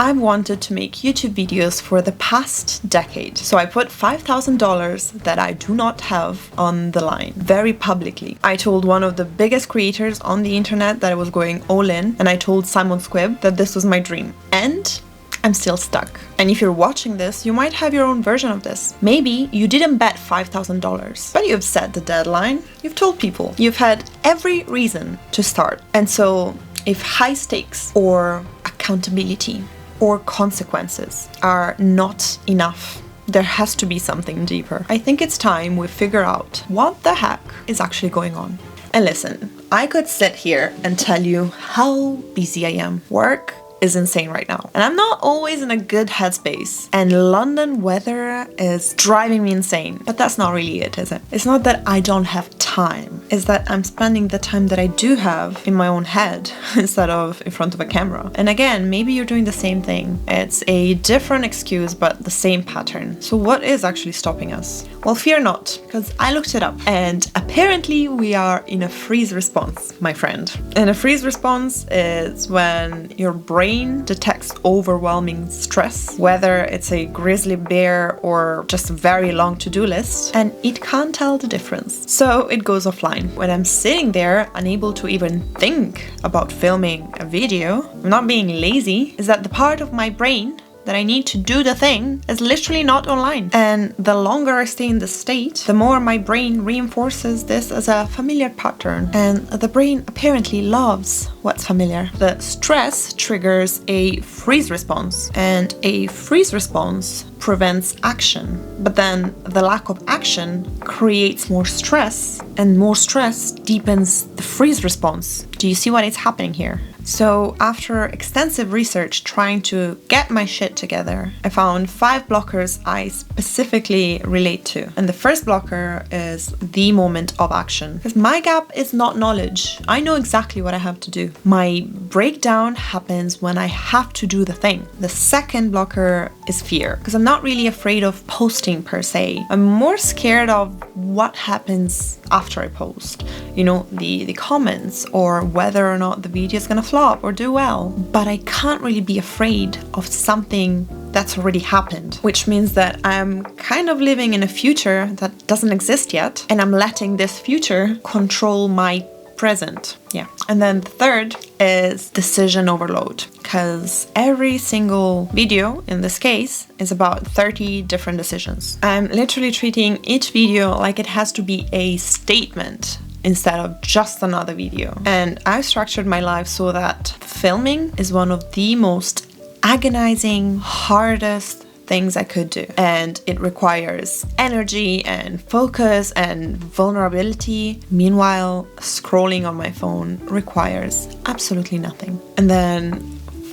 I've wanted to make YouTube videos for the past decade. So I put $5,000 that I do not have on the line very publicly. I told one of the biggest creators on the internet that I was going all in, and I told Simon Squibb that this was my dream. And I'm still stuck. And if you're watching this, you might have your own version of this. Maybe you didn't bet $5,000, but you've set the deadline, you've told people, you've had every reason to start. And so if high stakes or accountability or consequences are not enough, there has to be something deeper. I think it's time we figure out what the heck is actually going on. And listen, I could sit here and tell you how busy I am. Work is insane right now. And I'm not always in a good headspace. And London weather is driving me insane. But that's not really it, is it? It's not that I don't have time. It's that I'm spending the time that I do have in my own head instead of in front of a camera. And again, maybe you're doing the same thing. It's a different excuse, but the same pattern. So what is actually stopping us? Well, fear not, because I looked it up. And apparently we are in a freeze response, my friend. And a freeze response is when your brain detects overwhelming stress, whether it's a grizzly bear or just a very long to-do list, and it can't tell the difference. So it goes offline. When I'm sitting there, unable to even think about filming a video, I'm not being lazy, is that the part of my brain that I need to do the thing is literally not online. And the longer I stay in this state, the more my brain reinforces this as a familiar pattern. And the brain apparently loves what's familiar. The stress triggers a freeze response, and a freeze response prevents action. But then the lack of action creates more stress, and more stress deepens the freeze response. Do you see what is happening here? So after extensive research trying to get my shit together, I found 5 blockers I specifically relate to. And the first blocker is the moment of action. Because my gap is not knowledge. I know exactly what I have to do. My breakdown happens when I have to do the thing. The second blocker is fear. Because I'm not really afraid of posting per se. I'm more scared of what happens after I post. You know, the comments, or whether or not the video is gonna flop or do well. But I can't really be afraid of something that's already happened, which means that I'm kind of living in a future that doesn't exist yet, and I'm letting this future control my present. Yeah. And then the third is decision overload, because every single video in this case is about 30 different decisions. I'm literally treating each video like it has to be a statement instead of just another video. And I've structured my life so that filming is one of the most agonizing, hardest things I could do. And it requires energy and focus and vulnerability. Meanwhile, scrolling on my phone requires absolutely nothing. And then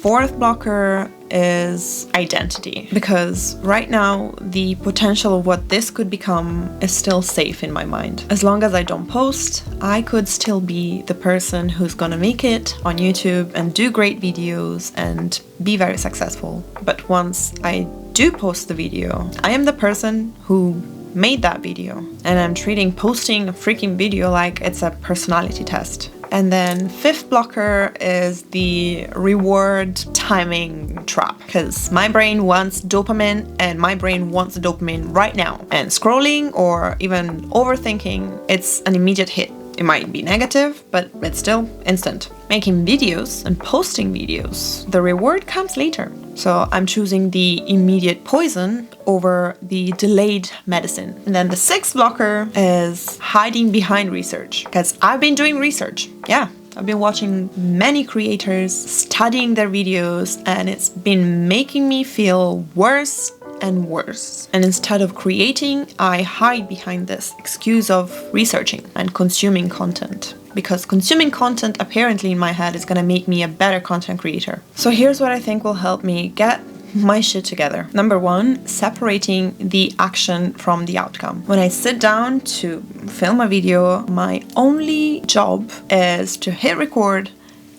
fourth blocker is identity, because right now the potential of what this could become is still safe in my mind. As long as I don't post, I could still be the person who's gonna make it on YouTube and do great videos and be very successful. But once I do post the video, I am the person who made that video, and I'm treating posting a freaking video like it's a personality test. And then fifth blocker is the reward timing trap, because my brain wants dopamine, and my brain wants the dopamine right now. And scrolling or even overthinking, it's an immediate hit. It might be negative, but it's still instant. Making videos and posting videos, the reward comes later. So I'm choosing the immediate poison over the delayed medicine. And then the sixth blocker is hiding behind research, because I've been doing research. Yeah, I've been watching many creators, studying their videos, and it's been making me feel worse and worse. And instead of creating, I hide behind this excuse of researching and consuming content. Because consuming content apparently in my head is gonna make me a better content creator. So here's what I think will help me get my shit together. Number one, separating the action from the outcome. When I sit down to film a video, my only job is to hit record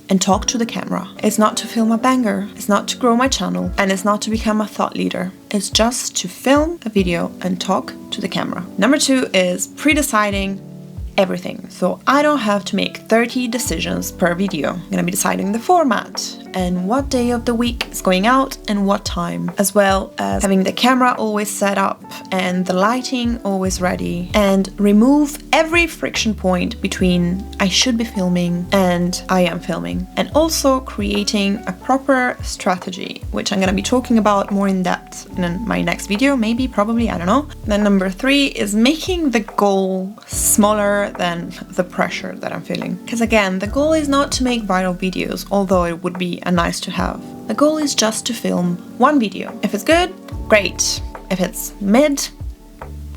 and talk to the camera. It's not to film a banger, it's not to grow my channel, and it's not to become a thought leader. It's just to film a video and talk to the camera. Number two is pre-deciding everything. So I don't have to make 30 decisions per video. I'm gonna be deciding the format. and what day of the week it's going out and what time, as well as having the camera always set up and the lighting always ready, and remove every friction point between I should be filming and I am filming, and also creating a proper strategy, which I'm going to be talking about more in depth in my next video, maybe, probably, I don't know. Then number 3 is making the goal smaller than the pressure that I'm feeling. Because again, the goal is not to make viral videos, although it would be a nice to have. The goal is just to film one video. If it's good, great. If it's mid,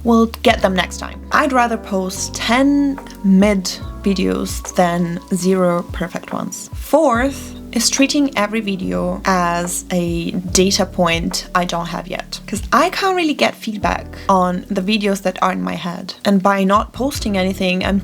we'll get them next time. I'd rather post 10 mid videos than 0 perfect ones. 4th is treating every video as a data point I don't have yet. Because I can't really get feedback on the videos that are in my head. And by not posting anything, I'm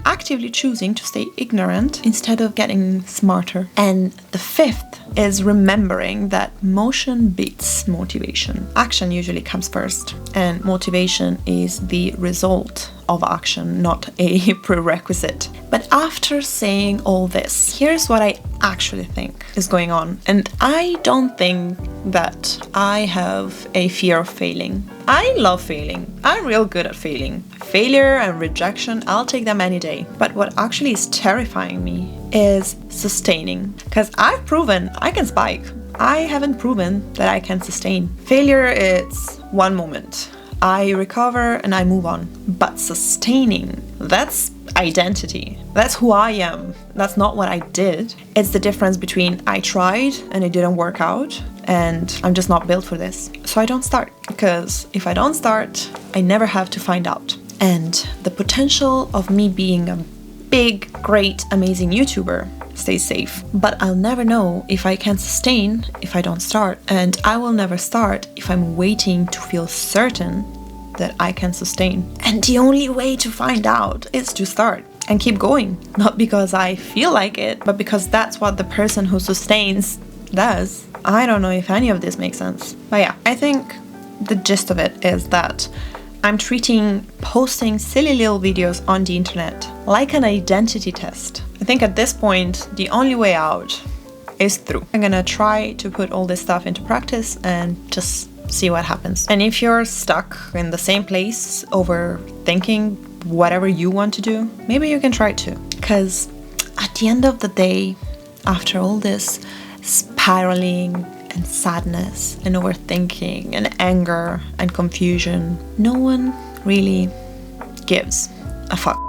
actively choosing to stay ignorant instead of getting smarter. And the 5th is remembering that motion beats motivation. Action usually comes first, and motivation is the result of action, not a prerequisite. But after saying all this, here's what I actually think is going on. And I don't think that I have a fear of failing. I love failing. I'm real good at failing. Failure and rejection, I'll take them any day. But what actually is terrifying me is sustaining. Because I've proven I can spike. I haven't proven that I can sustain. Failure, it's one moment. I recover and I move on. But sustaining, that's identity. That's who I am. That's not what I did. It's the difference between I tried and it didn't work out and I'm just not built for this. So I don't start, because if I don't start, I never have to find out. And the potential of me being a big, great, amazing YouTuber stays safe. But I'll never know if I can sustain if I don't start. And I will never start if I'm waiting to feel certain that I can sustain. And the only way to find out is to start and keep going. Not because I feel like it, but because that's what the person who sustains does. I don't know if any of this makes sense. But yeah, I think the gist of it is that I'm treating posting silly little videos on the internet like an identity test. I think at this point, the only way out is through. I'm gonna try to put all this stuff into practice and just see what happens. And if you're stuck in the same place overthinking whatever you want to do, maybe you can try it too. Because at the end of the day, after all this spiraling and sadness and overthinking and anger and confusion, no one really gives a fuck.